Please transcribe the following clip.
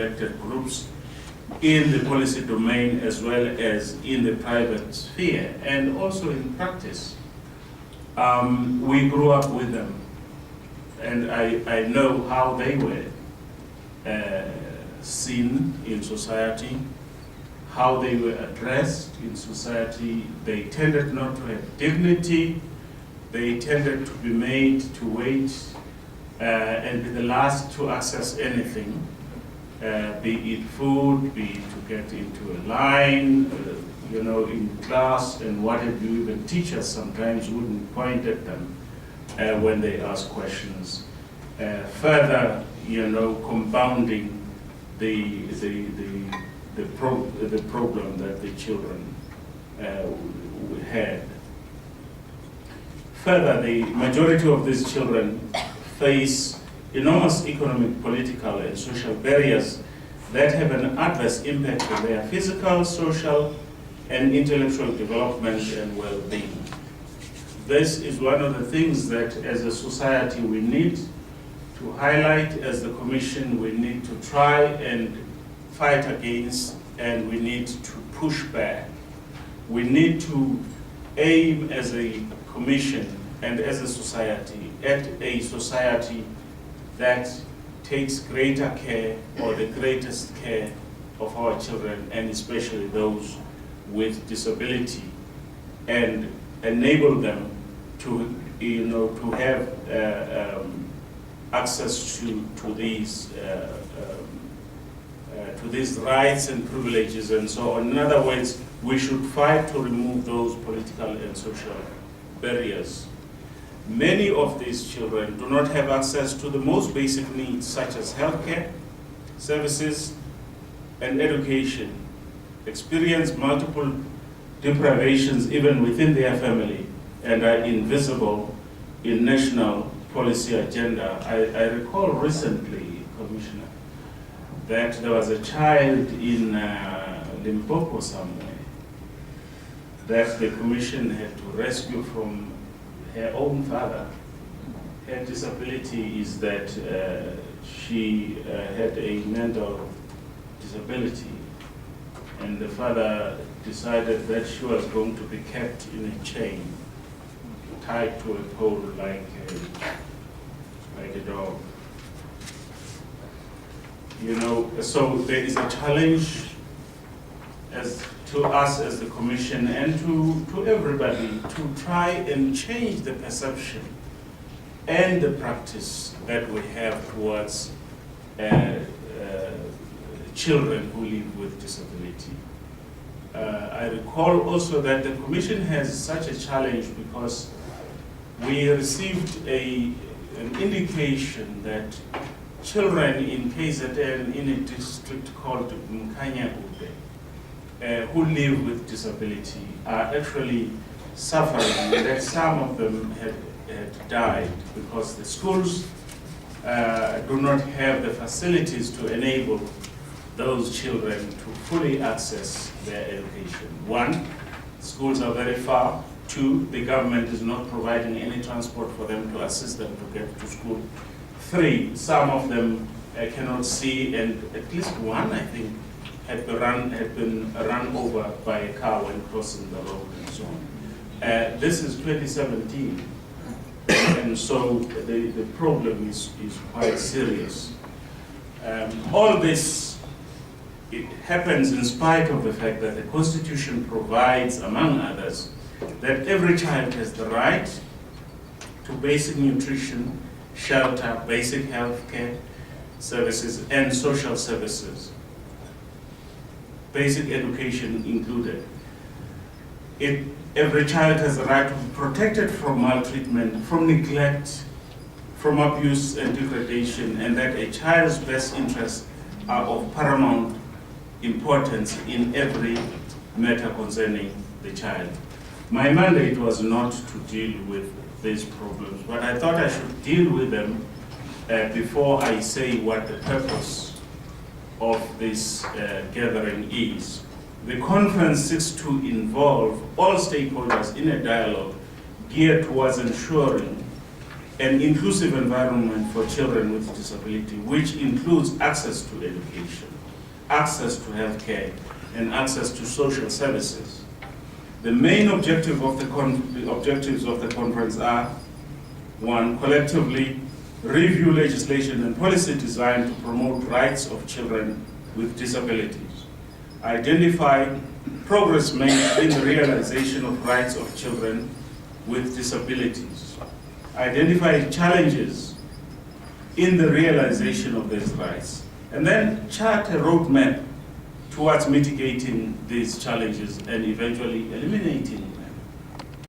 neglected groups in the policy domain as well as in the private sphere and also in practice. We grew up with them, and I know how they were seen in society, how they were addressed in society. They tended not to have dignity. They tended to be made to wait and be the last to access anything, be it food, be it to get into a line, in class and what have you. Even teachers sometimes wouldn't point at them when they ask questions. Further, compounding the problem that the children had. Further, the majority of these children face enormous economic, political, and social barriers that have an adverse impact on their physical, social, and intellectual development and well-being. This is one of the things that as a society we need to highlight. As the Commission, we need to try and fight against, and we need to push back. We need to aim as a Commission and as a society at a society that takes greater care, or the greatest care, of our children, and especially those with disability, and enable them to have access to these rights and privileges and so on. In other words, we should fight to remove those political and social barriers. Many of these children do not have access to the most basic needs, such as healthcare, services, and education, experience multiple deprivations even within their family, and are invisible in national policy agenda. I recall recently, Commissioner, that there was a child in Limpopo somewhere that the Commission had to rescue from her own father. Her disability is that she had a mental disability, and the father decided that she was going to be kept in a chain, tied to a pole like a dog. So there is a challenge to us as the Commission and to everybody to try and change the perception and the practice that we have towards children who live with disability. I recall also that the Commission has such a challenge because we received an indication that children in KZN in a district called Mkhanyabude who live with disability are actually suffering, that some of them had died because the schools do not have the facilities to enable those children to fully access their education. One, schools are very far. Two, the government is not providing any transport for them to assist them to get to school. Three, some of them cannot see, and at least one, I think, had been run over by a car when crossing the road and so on. This is 2017, and so the problem is quite serious. All this, it happens in spite of the fact that the Constitution provides, among others, that every child has the right to basic nutrition, shelter, basic health care services, and social services, basic education included. Every child has the right to be protected from maltreatment, from neglect, from abuse and degradation, and that a child's best interests are of paramount importance in every matter concerning the child. My mandate was not to deal with these problems, but I thought I should deal with them before I say what the purpose of this gathering is. The conference seeks to involve all stakeholders in a dialogue geared towards ensuring an inclusive environment for children with disability, which includes access to education, access to healthcare, and access to social services. The main objective of the objectives of the conference are: 1, collectively review legislation and policy designed to promote rights of children with disabilities, identify progress made in the realization of rights of children with disabilities, identify challenges in the realization of these rights, and then chart a roadmap towards mitigating these challenges and eventually eliminating